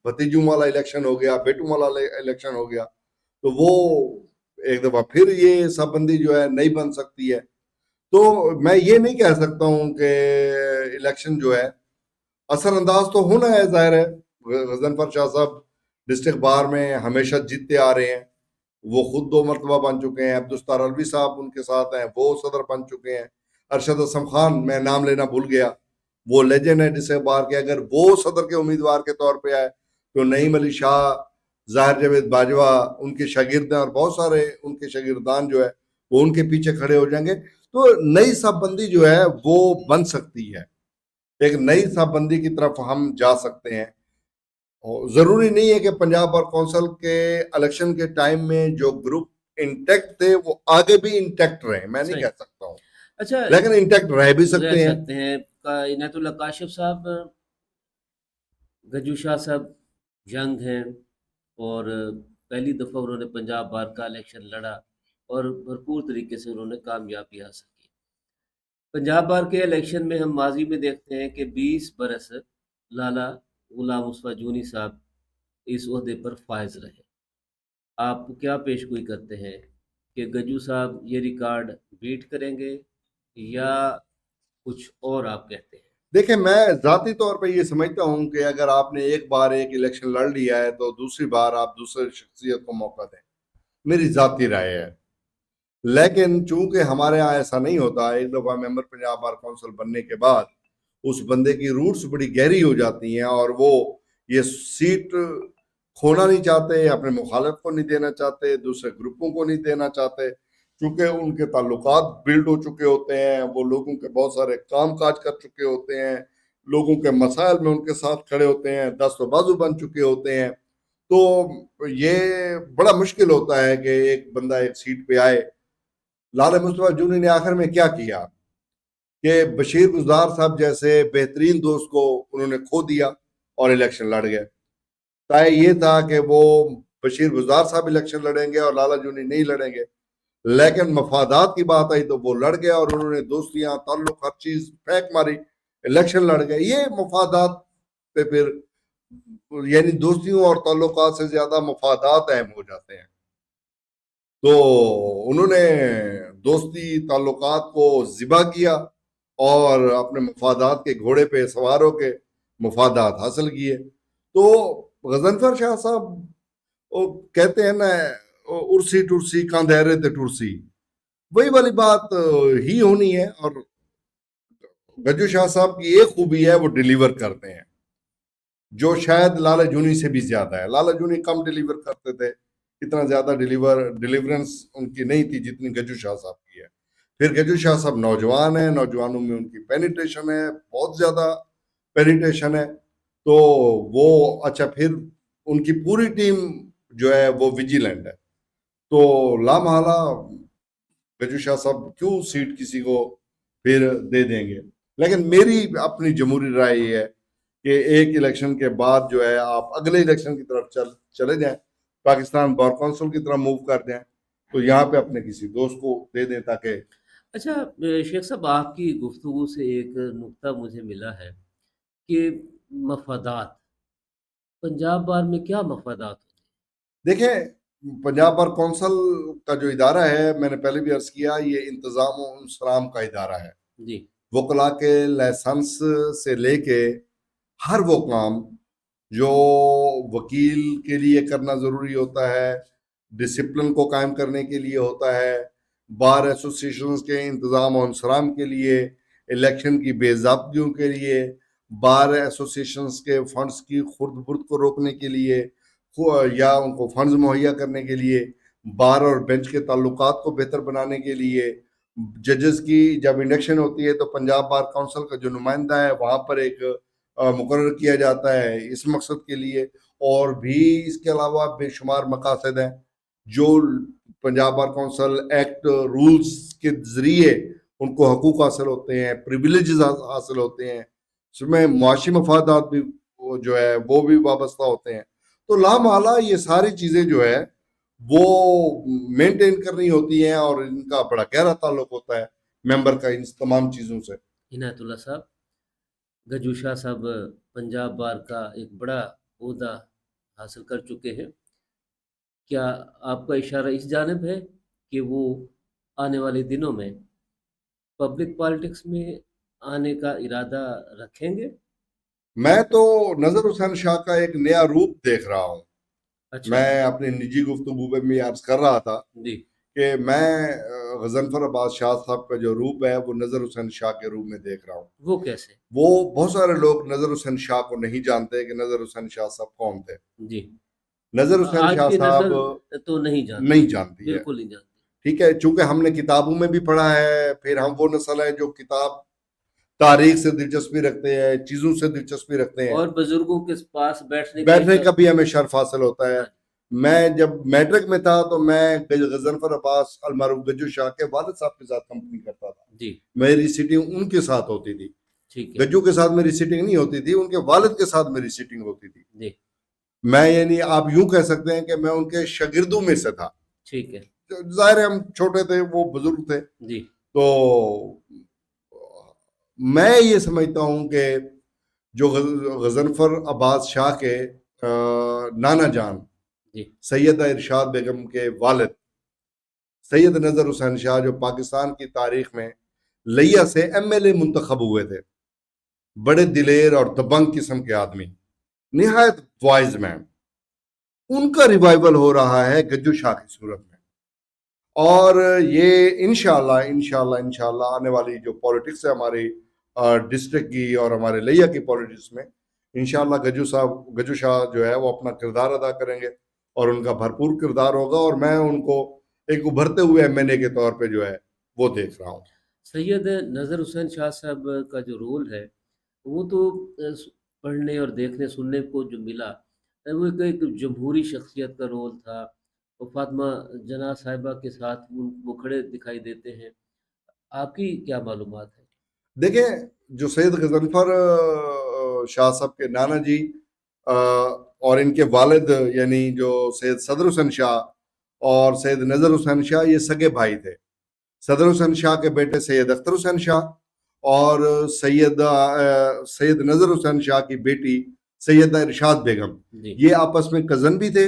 بھتیجوں والا الیکشن ہو گیا، بیٹوں والا الیکشن ہو گیا، تو وہ ایک دفعہ پھر یہ سب بندی جو ہے نہیں بن سکتی ہے۔ تو میں یہ نہیں کہہ سکتا ہوں کہ الیکشن جو ہے اثر انداز تو ہونا ہے، ظاہر ہے غضنفر شاہ صاحب ڈسٹرکٹ بار میں ہمیشہ جیتتے آ رہے ہیں، وہ خود 2 مرتبہ بن چکے ہیں، عبدالستار الوی صاحب ان کے ساتھ ہیں، وہ صدر بن چکے ہیں، ارشد اسم خان میں نام لینا بھول گیا، وہ لیجنڈ ہے ڈسٹرکٹ بار کے، اگر وہ صدر کے امیدوار کے طور پہ آئے تو نعیم علی شاہ، ظاہر جاوید باجوہ ان کے شاگرد ہیں، اور بہت سارے ان کے شاگردان جو ہے وہ ان کے پیچھے کھڑے ہو جائیں گے، تو نئی سب بندی جو ہے وہ بن سکتی ہے، ایک نئی سب بندی کی طرف ہم جا سکتے ہیں۔ ضروری نہیں ہے کہ پنجاب بار کونسل کے الیکشن کے ٹائم میں جو گروپ انٹیکٹ تھے وہ آگے بھی انٹیکٹ رہے، میں نہیں کہہ سکتا ہوں، اچھا لیکن انٹیکٹ رہ بھی سکتے ہیں۔ عنایت اللہ کاشف صاحب، گجو شاہ صاحب ینگ ہیں اور پہلی دفعہ انہوں نے پنجاب بار کا الیکشن لڑا اور بھرپور طریقے سے انہوں نے کامیابی حاصل کی۔ پنجاب بار کے الیکشن میں ہم ماضی میں دیکھتے ہیں کہ 20 برس لالا غلام مصطفیٰ جونی صاحب اس عہدے پر فائز رہے، آپ کیا پیش گوئی کرتے ہیں کہ گجو صاحب یہ ریکارڈ بیٹ کریں گے یا کچھ اور آپ کہتے ہیں؟ دیکھیں، میں ذاتی طور پہ یہ سمجھتا ہوں کہ اگر آپ نے ایک بار ایک الیکشن لڑ لیا ہے تو دوسری بار آپ دوسرے شخصیت کو موقع دیں، میری ذاتی رائے ہے. لیکن چونکہ ہمارے ہاں ایسا نہیں ہوتا، ایک دفعہ ممبر پنجاب بار کونسل بننے کے بعد اس بندے کی روٹس بڑی گہری ہو جاتی ہیں اور وہ یہ سیٹ کھونا نہیں چاہتے، اپنے مخالف کو نہیں دینا چاہتے، دوسرے گروپوں کو نہیں دینا چاہتے، چونکہ ان کے تعلقات بلڈ ہو چکے ہوتے ہیں، وہ لوگوں کے بہت سارے کام کاج کر چکے ہوتے ہیں، لوگوں کے مسائل میں ان کے ساتھ کھڑے ہوتے ہیں، دست و بازو بن چکے ہوتے ہیں. تو یہ بڑا مشکل ہوتا ہے کہ ایک بندہ ایک سیٹ پہ آئے. لالہ مصطفیٰ جونی نے آخر میں کیا کیا کہ بشیر گزار صاحب جیسے بہترین دوست کو انہوں نے کھو دیا اور الیکشن لڑ گئے. طے یہ تھا کہ وہ بشیر گزار صاحب الیکشن لڑیں گے اور لالہ جونی نہیں لڑیں گے، لیکن مفادات کی بات آئی تو وہ لڑ گئے اور انہوں نے دوستیاں، تعلق، ہر چیز پھینک ماری، الیکشن لڑ گئے. یہ مفادات پہ پھر یعنی دوستیوں اور تعلقات سے زیادہ مفادات اہم ہو جاتے ہیں. تو انہوں نے دوستی تعلقات کو ذبح کیا اور اپنے مفادات کے گھوڑے پہ سوار ہو کے مفادات حاصل کیے. تو غضنفر شاہ صاحب وہ کہتے ہیں نا، ارسی ٹرسی کاندھیرے تے ٹرسی، وہی والی بات ہی ہونی ہے. اور گجو شاہ صاحب کی ایک خوبی ہے، وہ ڈیلیور کرتے ہیں، جو شاید لالہ جونی سے بھی زیادہ ہے. لالہ جونی کم ڈیلیور کرتے تھے، اتنا زیادہ ڈیلیورنس ان کی نہیں تھی جتنی گجو شاہ صاحب کی ہے. پھر گجو شاہ صاحب نوجوان ہیں، نوجوانوں میں ان کی پینیٹریشن ہے، بہت زیادہ پینیٹریشن ہے. تو وہ اچھا، پھر ان کی پوری ٹیم جو ہے وہ ویجیلنٹ ہے. تو لامحالہ گجو شاہ صاحب کیوں سیٹ کسی کو پھر دے دیں گے. لیکن میری اپنی جمہوری رائے یہ ہے کہ ایک الیکشن کے بعد جو ہے آپ اگلے الیکشن کی طرف چلے جائیں، پاکستان بار کونسل کی طرف موو کر دیں، تو یہاں پہ اپنے کسی دوست کو دے دیں تاکہ. اچھا شیخ صاحب، آپ کی گفتگو سے ایک نقطہ مجھے ملا ہے کہ مفادات، پنجاب بار میں کیا مفادات ہوتے دیکھیں، پنجاب بار کونسل کا جو ادارہ ہے، میں نے پہلے بھی عرض کیا، یہ انتظام و انصرام کا ادارہ ہے. ہیں؟ جی وکلا کے لائسنس سے لے کے ہر وہ کام جو وکیل کے لیے کرنا ضروری ہوتا ہے، ڈسپلن کو قائم کرنے کے لیے ہوتا ہے، بار ایسوسیشنز کے انتظام و انصرام کے لیے، الیکشن کی بے ضابطگیوں کے لیے، بار ایسوسیشنز کے فنڈز کی خرد برد کو روکنے کے لیے یا ان کو فنڈز مہیا کرنے کے لیے، بار اور بینچ کے تعلقات کو بہتر بنانے کے لیے، ججز کی جب انڈکشن ہوتی ہے تو پنجاب بار کونسل کا جو نمائندہ ہے وہاں پر ایک مقرر کیا جاتا ہے اس مقصد کے لیے. اور بھی اس کے علاوہ بے شمار مقاصد ہیں جو Punjab bar council act rules کے ذریعے ان کو حقوق حاصل ہوتے ہیں، پریویلیجز حاصل ہوتے ہیں، اس میں معاشی مفادات بھی جو ہے وہ بھی وابستہ ہوتے ہیں. تو لامحالہ یہ ساری چیزیں جو ہے وہ مینٹین کرنی ہوتی ہیں اور ان کا بڑا گہرا تعلق ہوتا ہے ممبر کا ان تمام چیزوں سے. عنایت اللہ صاحب، گجو شاہ صاحب پنجاب بار کا ایک بڑا عہدہ حاصل کر چکے ہیں. کیا آپ کا اشارہ اس جانب ہے کہ وہ آنے والے دنوں میں پبلک پالیٹکس میں آنے کا ارادہ رکھیں گے؟ میں تو نظر حسین شاہ کا ایک نیا روپ دیکھ رہا ہوں. اچھا میں اپنی نجی گفتگو میں بھی عرض کر رہا تھا جی کہ میں غضنفر عباس شاہ صاحب کا جو روپ ہے وہ نظر حسین شاہ کے روپ میں دیکھ رہا ہوں. وہ کیسے؟ وہ بہت سارے لوگ نظر حسین شاہ کو نہیں جانتے کہ نظر حسین شاہ صاحب کون تھے. جی نظر حسین آج شاہ کی صاحب نظر تو نہیں جانتی، نہیں جانتی ہے، بالکل نہیں جانتی. ٹھیک ہے، چونکہ ہم نے کتابوں میں بھی پڑھا ہے. پھر ہم وہ نسل ہے جو کتاب تاریخ سے دلچسپی رکھتے ہیں، چیزوں سے دلچسپی رکھتے ہیں، اور بزرگوں کے پاس بیٹھنے کا بھی ہمیں شرف حاصل ہوتا ہے. ہاں، میں جب میٹرک میں تھا تو میں غضنفر عباس المعروف گجو شاہ کے والد صاحب کے ساتھ کمپنی کرتا تھا. جی میری سیٹنگ ان کے ساتھ ہوتی تھی، ٹھیک ہے گجو کے ساتھ میری سیٹنگ نہیں ہوتی تھی، ان کے والد کے ساتھ میری سیٹنگ ہوتی تھی. جی میں یعنی آپ یوں کہہ سکتے ہیں کہ میں ان کے شاگردوں میں سے تھا. ٹھیک ہے ظاہر ہے ہم چھوٹے تھے، وہ بزرگ تھے. جی تو میں یہ سمجھتا ہوں کہ جو غضنفر عباس شاہ کے نانا جان جی سیدہ ارشاد بیگم کے والد سید نظر حسین شاہ جو پاکستان کی تاریخ میں لیا سے ایم ایل اے منتخب ہوئے تھے، بڑے دلیر اور دبنگ قسم کے آدمی، نہایت وائز مین، ان کا ریوائول ہو رہا ہے گجو شاہ کی صورت میں. اور یہ انشاءاللہ آنے والی جو پولیٹکس ہے ہماری ڈسٹرکٹ کی اور ہمارے لیا کی پولیٹکس میں انشاءاللہ گجو شاہ جو ہے وہ اپنا کردار ادا کریں گے اور ان کا بھرپور کردار ہوگا، اور میں ان کو ایک ابھرتے ہوئے ایم این اے کے طور پہ جو ہے وہ دیکھ رہا ہوں. سید نظر حسین شاہ صاحب کا جو رول ہے وہ تو پڑھنے اور دیکھنے سننے کو جو ملا وہ ایک جمہوری شخصیت کا رول تھا. اور فاطمہ جناح صاحبہ کے ساتھ وہ کھڑے دکھائی دیتے ہیں. آپ کی کیا معلومات ہے؟ دیکھیں، جو سید غضنفر شاہ صاحب کے نانا جی اور ان کے والد یعنی جو سید صدر حسین شاہ اور سید نظر حسین شاہ یہ سگے بھائی تھے. صدر حسین شاہ کے بیٹے سید اختر حسین شاہ اور سید نظر حسین شاہ کی بیٹی سیدہ ارشاد بیگم، جی یہ آپس میں کزن بھی تھے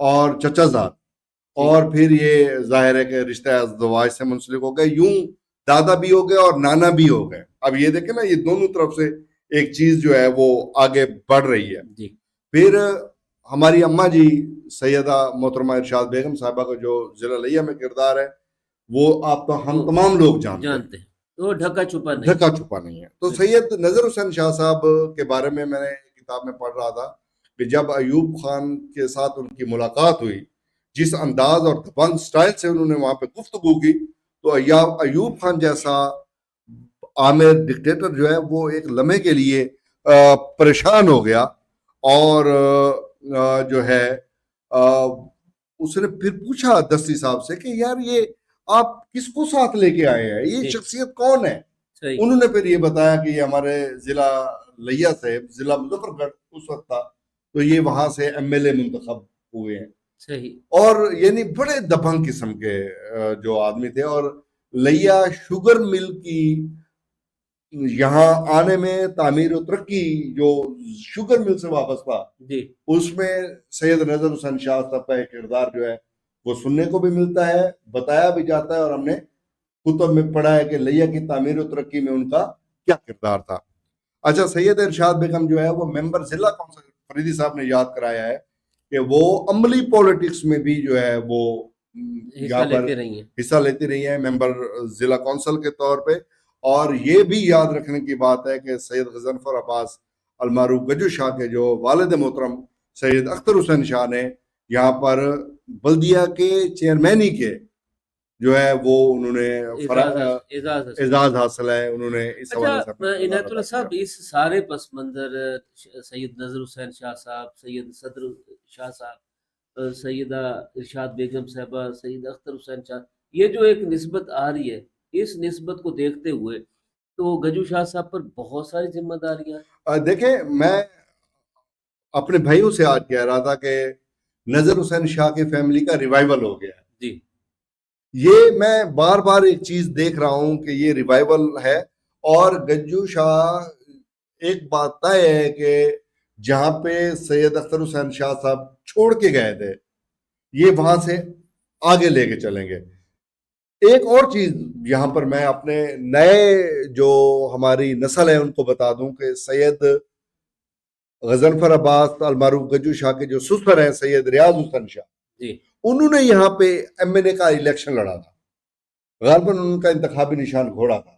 اور چچا زاد، اور پھر یہ ظاہر ہے کہ رشتہ ازدواج سے منسلک ہو گئے، یوں دادا بھی ہو گئے اور نانا بھی ہو گئے. اب یہ دیکھیں نا، یہ دونوں طرف سے ایک چیز جو ہے وہ آگے بڑھ رہی ہے. جی پھر ہماری اماں جی سیدہ محترمہ ارشاد بیگم صاحبہ کا جو ضلع لیا میں کردار ہے وہ آپ تو ہم تمام لوگ جانتے ہیں، وہ ڈھکا چھپا نہیں. ڈھکا چھپا نہیں ہے. تو سید نظر حسین شاہ صاحب کے بارے میں نے کتاب میں پڑھ رہا تھا کہ جب ایوب خان کے ساتھ ان کی ملاقات ہوئی، جس انداز اور دبنگ سٹائل سے انہوں نے وہاں پہ گفتگو کی، تو ایوب خان جیسا عامر ڈکٹیٹر جو ہے وہ ایک لمحے کے لیے پریشان ہو گیا، اور جو ہے اس نے پھر پوچھا دستی صاحب سے کہ یار یہ آپ کس کو ساتھ لے کے آئے ہیں، یہ شخصیت کون ہے؟ انہوں نے پھر یہ بتایا کہ یہ ہمارے ضلع لیا سے ضلع مظفر گڑھ اس وقت تھا، تو یہ وہاں سے ایم ایل اے منتخب ہوئے ہیں. صحیح. اور یعنی بڑے دبنگ قسم کے جو آدمی تھے. اور لیا شوگر مل کی یہاں آنے میں تعمیر و ترقی جو شوگر مل سے وابستہ جی اس میں سید نظر حسین شاہ صاحب کا کردار جو ہے وہ سننے کو بھی ملتا ہے، بتایا بھی جاتا ہے، اور ہم نے کتب میں پڑھا ہے کہ لیا کی تعمیر و ترقی میں ان کا کیا کردار تھا. اچھا، سید ارشاد بیگم جو ہے وہ ممبر ضلع کونسل، فریدی صاحب نے یاد کرایا ہے کہ وہ عملی پولیٹکس میں بھی جو ہے وہ یہاں پر حصہ لیتی رہی ہیں ممبر ضلع کونسل کے طور پہ. اور یہ بھی یاد رکھنے کی بات ہے کہ سید غضنفر عباس المعروف گجو شاہ کے جو والد محترم سید اختر حسین شاہ نے یہاں پر بلدیہ کے چیئرمینی کے جو ہے وہ انہوں نے اعزاز حاصل ہے. انہوں نے اس حوالے سے عنایت اللہ صاحب، اس سارے پس منظر سید نظر حسین شاہ صاحب، سید صدر شاہ صاحب، سیدہ ارشاد بیگم صاحبہ، سید اختر حسین شاہ، یہ جو ایک نسبت آ رہی ہے، اس نسبت کو دیکھتے ہوئے تو گجو شاہ صاحب پر بہت ساری ذمہ داریاں. دیکھیں، میں اپنے بھائیوں سے آج کہہ رہا تھا کہ نظر حسین شاہ کی فیملی کا ریوائول ہو گیا. جی، یہ میں بار بار ایک چیز دیکھ رہا ہوں کہ یہ ریوائول ہے. اور گجو شاہ ایک بات طے ہے کہ جہاں پہ سید اختر حسین شاہ صاحب چھوڑ کے گئے تھے یہ وہاں سے آگے لے کے چلیں گے. ایک اور چیز یہاں پر میں اپنے نئے جو ہماری نسل ہے ان کو بتا دوں کہ سید غضنفر عباس المعروف گجو شاہ کے جو سسر ہیں سید ریاض حسین شاہ، جی، انہوں نے یہاں پہ ایم این اے کا الیکشن لڑا تھا. غالباً ان کا انتخابی نشان گھوڑا تھا،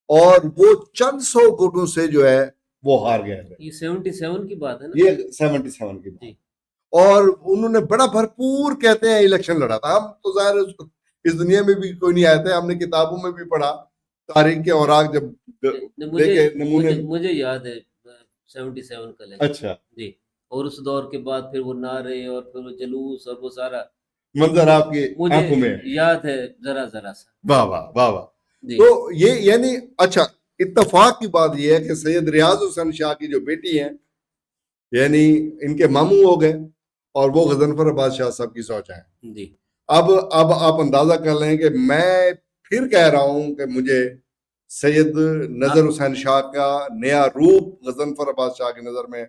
اور وہ چند سو ووٹوں سے جو ہے وہ ہار گئے تھے. یہ 77 کی بات ہے نا؟ یہ 77 کی بات. اور انہوں نے بڑا بھرپور کہتے ہیں الیکشن لڑا تھا. ہم تو ظاہر اس دنیا میں بھی کوئی نہیں آئے تھے، ہم نے کتابوں میں بھی پڑھا، تاریخ کے اوراق جب دیکھے نمونے. مجھے یاد ہے 77 کا الیکشن. اچھا جی. اور اس دور کے بعد پھر وہ نعرے اور پھر وہ جلوس اور وہ سارا منظر آپ کی آنکھوں میں یاد ہے ذرا ذرا سا. واہ واہ واہ واہ. تو یہ یعنی اچھا اتفاق کی بات یہ ہے کہ سید ریاض حسین شاہ کی جو بیٹی ہیں یعنی ان کے ماموں ہو گئے، اور وہ غضنفر عباس شاہ صاحب کی سوچ ہے. جی. اب آپ اندازہ کر لیں کہ میں پھر کہہ رہا ہوں کہ مجھے سید نظر حسین شاہ کا نیا روپ غضنفر عباس شاہ کی نظر میں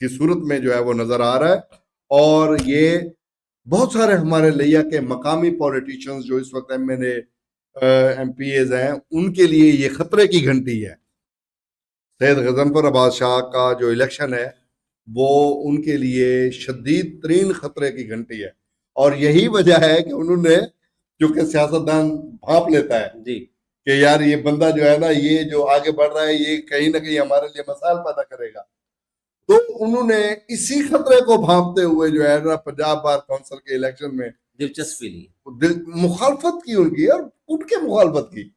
کی صورت میں جو ہے وہ نظر آ رہا ہے. اور یہ بہت سارے ہمارے لیا کے مقامی پولیٹیشنز جو اس وقت M N A M P As ہیں ان کے لیے یہ خطرے کی گھنٹی ہے. سید غضنفر عباس شاہ کا جو الیکشن ہے وہ ان کے لیے شدید ترین خطرے کی گھنٹی ہے, اور یہی وجہ ہے کہ انہوں نے, کیونکہ سیاستدان بھانپ لیتا ہے جی کہ یار یہ بندہ جو ہے نا, یہ جو آگے بڑھ رہا ہے یہ کہیں نہ کہیں ہمارے لیے مسائل پیدا کرے گا, تو انہوں نے اسی خطرے کو بھانپتے ہوئے جو ہے نا پنجاب بار کونسل کے الیکشن میں دلچسپی لی. مخالفت کی ان کی, اور اٹھ کے مخالفت کی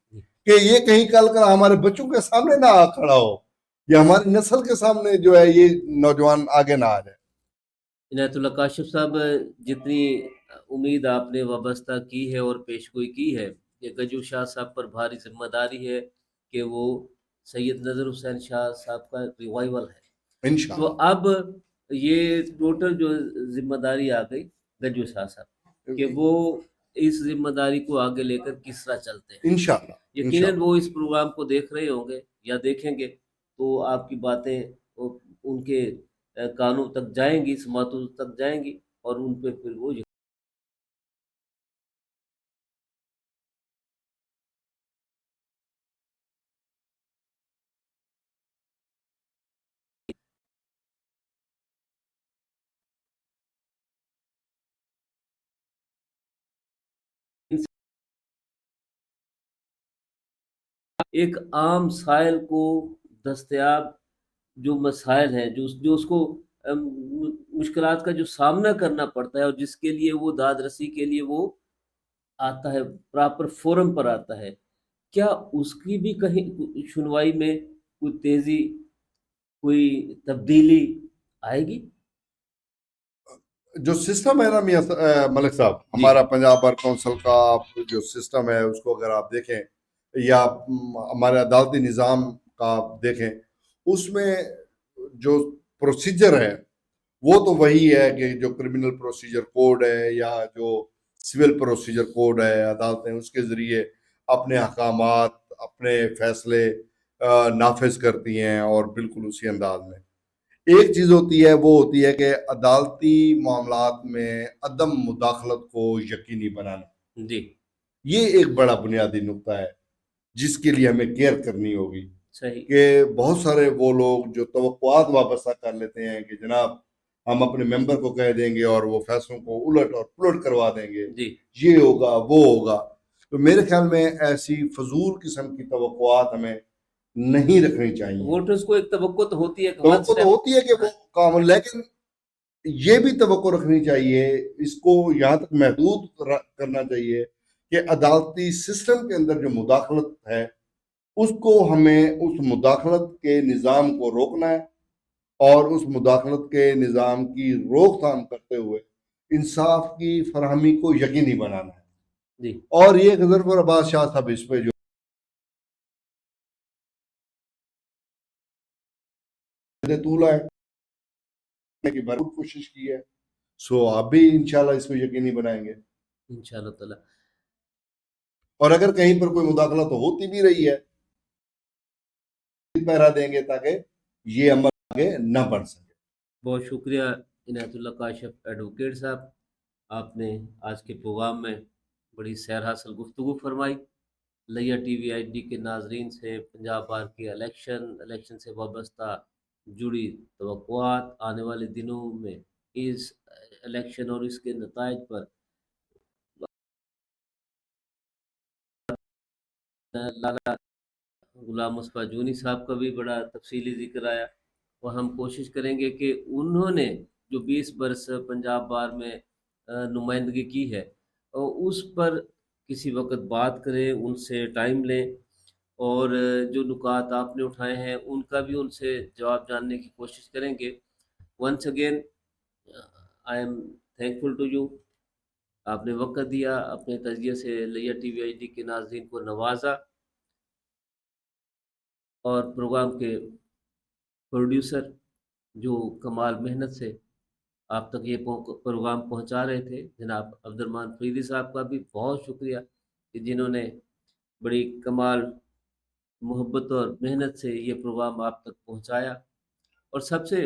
کہ یہ کہیں کل کر ہمارے بچوں کے سامنے نہ آ کھڑا ہو, یا ہماری نسل کے سامنے جو ہے یہ نوجوان آگے نہ آ جائے. عنایت اللہ کاشف صاحب, جتنی امید آپ نے وابستہ کی ہے اور پیشگوئی کی ہے کہ گجو شاہ صاحب پر بھاری ذمہ داری ہے کہ وہ سید نظر حسین شاہ صاحب کا ریوائول ہے, تو انشاءاللہ اب یہ ٹوٹل جو ذمہ داری آ گئی گجو شاہ صاحب کہ وہ اس ذمہ داری کو آگے لے کر کس طرح چلتے ہیں. انشاءاللہ یقیناً وہ اس پروگرام کو دیکھ رہے ہوں گے یا دیکھیں گے, تو آپ کی باتیں ان کے کانوں تک جائیں گی, سماعتوں تک جائیں گی, اور ان پہ پھر وہ ایک عام سائل کو دستیاب جو مسائل ہیں, جو اس کو مشکلات کا جو سامنا کرنا پڑتا ہے, اور جس کے لیے وہ داد رسی کے لیے وہ آتا ہے, پراپر فورم پر آتا ہے, کیا اس کی بھی کہیں سنوائی میں کوئی تیزی, کوئی تبدیلی آئے گی؟ جو سسٹم ہے نا میاں ملک صاحب, جی ہمارا پنجاب بار کونسل کا جو سسٹم ہے اس کو اگر آپ دیکھیں, یا ہمارے عدالتی نظام کا آپ دیکھیں, اس میں جو پروسیجر ہے وہ تو وہی ہے کہ جو کرمنل پروسیجر کوڈ ہے یا جو سول پروسیجر کوڈ ہے, عدالتیں اس کے ذریعے اپنے احکامات, اپنے فیصلے نافذ کرتی ہیں, اور بالکل اسی انداز میں. ایک چیز ہوتی ہے, وہ ہوتی ہے کہ عدالتی معاملات میں عدم مداخلت کو یقینی بنانا. جی یہ ایک بڑا بنیادی نقطہ ہے جس کے لیے ہمیں کیئر کرنی ہوگی, صحیح. کہ بہت سارے وہ لوگ جو توقعات وابستہ کر لیتے ہیں کہ جناب ہم اپنے ممبر کو کہہ دیں گے اور وہ فیصلوں کو الٹ اور پلٹ کروا دیں گے, جی یہ ہوگا وہ ہوگا, تو میرے خیال میں ایسی فضول قسم کی توقعات ہمیں نہیں رکھنی چاہیے. ووٹرز کو ایک توقع تو ہوتی ہے کہ توقع تو ہوتی ہے کہ وہ کام, لیکن یہ بھی توقع رکھنی چاہیے, اس کو یہاں تک محدود کرنا چاہیے کہ عدالتی سسٹم کے اندر جو مداخلت ہے اس کو ہمیں اس مداخلت کے نظام کو روکنا ہے, اور اس مداخلت کے نظام کی روک تھام کرتے ہوئے انصاف کی فراہمی کو یقینی بنانا ہے. جی اور یہ غضنفر عباس شاہ صاحب اس پہ جو طول ہے کی بھرپور کوشش کی ہے, سو آپ بھی انشاءاللہ اس کو یقینی بنائیں گے, انشاءاللہ تعالی. اور اگر کہیں پر کوئی مداخلت ہوتی بھی رہی ہے پہرا دیں گے تاکہ یہ عمل آگے نہ بڑھ سکے. بہت شکریہ عنایت اللہ کاشف ایڈوکیٹ صاحب, آپ نے آج کے پروگرام میں بڑی سیر حاصل گفتگو فرمائی. لیا ٹی وی آئی ڈی کے ناظرین سے پنجاب بار کے الیکشن سے وابستہ جڑی توقعات, آنے والے دنوں میں اس الیکشن اور اس کے نتائج پر لالا غلام مصطفیٰ جونی صاحب کا بھی بڑا تفصیلی ذکر آیا, اور ہم کوشش کریں گے کہ انہوں نے جو 20 برس پنجاب بار میں نمائندگی کی ہے اس پر کسی وقت بات کریں, ان سے ٹائم لیں, اور جو نکات آپ نے اٹھائے ہیں ان کا بھی ان سے جواب جاننے کی کوشش کریں گے. Once again I'm thankful to you, آپ نے وقت دیا, اپنے تجزیے سے لیا ٹی وی آئی ڈی کے ناظرین کو نوازا, اور پروگرام کے پروڈیوسر جو کمال محنت سے آپ تک یہ پروگرام پہنچا رہے تھے, جناب عبدالرحمن فریدی صاحب کا بھی بہت شکریہ کہ جنہوں نے بڑی کمال محبت اور محنت سے یہ پروگرام آپ تک پہنچایا. اور سب سے